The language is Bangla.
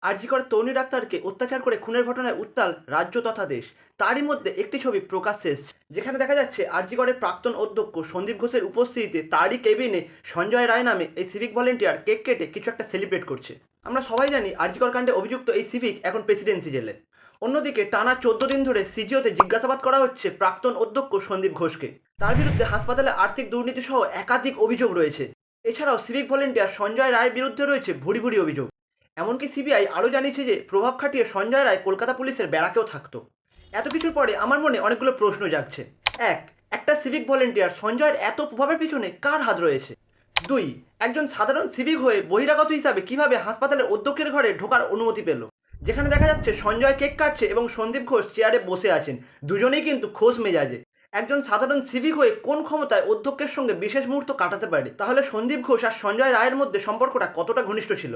আরজি কর তরুণী ডাক্তারকে অত্যাচার করে খুনের ঘটনায় উত্তাল রাজ্য তথা দেশ। তারই মধ্যে একটি ছবি প্রকাশ্যে এসছে, যেখানে দেখা যাচ্ছে আরজি করের প্রাক্তন অধ্যক্ষ সন্দীপ ঘোষের উপস্থিতিতে তারই কেবিনে সঞ্জয় রায় নামে এই সিভিক ভলেন্টিয়ার কেক কেটে কিছু একটা সেলিব্রেট করছে। আমরা সবাই জানি আরজি কর কাণ্ডে অভিযুক্ত এই সিভিক এখন প্রেসিডেন্সি জেলে। অন্যদিকে টানা 14 দিন ধরে সিজিওতে জিজ্ঞাসাবাদ করা হচ্ছে প্রাক্তন অধ্যক্ষ সন্দীপ ঘোষকে। তার বিরুদ্ধে হাসপাতালে আর্থিক দুর্নীতি সহ একাধিক অভিযোগ রয়েছে। এছাড়াও সিভিক ভলেন্টিয়ার সঞ্জয় রায়ের বিরুদ্ধে রয়েছে ভুরি ভুরি অভিযোগ। এমনকি সিবিআই আরও জানিয়েছে যে প্রভাব খাটিয়ে সঞ্জয় রায় কলকাতা পুলিশের ব্যারাকেও থাকতো। এত কিছুর পরে আমার মনে অনেকগুলো প্রশ্ন জাগছে। এক, একটা সিভিক ভলেন্টিয়ার সঞ্জয়ের এত প্রভাবের পিছনে কার হাত রয়েছে? দুই, একজন সাধারণ সিভিক হয়ে বহিরাগত হিসাবে কিভাবে হাসপাতালের অধ্যক্ষের ঘরে ঢোকার অনুমতি পেল, যেখানে দেখা যাচ্ছে সঞ্জয় কেক কাটছে এবং সন্দীপ ঘোষ চেয়ারে বসে আছেন, দুজনেই কিন্তু খোশ মেজাজে। একজন সাধারণ সিভিক হয়ে কোন ক্ষমতায় অধ্যক্ষের সঙ্গে বিশেষ মুহূর্ত কাটাতে পারে? তাহলে সন্দীপ ঘোষ আর সঞ্জয় রায়ের মধ্যে সম্পর্কটা কতটা ঘনিষ্ঠ ছিল?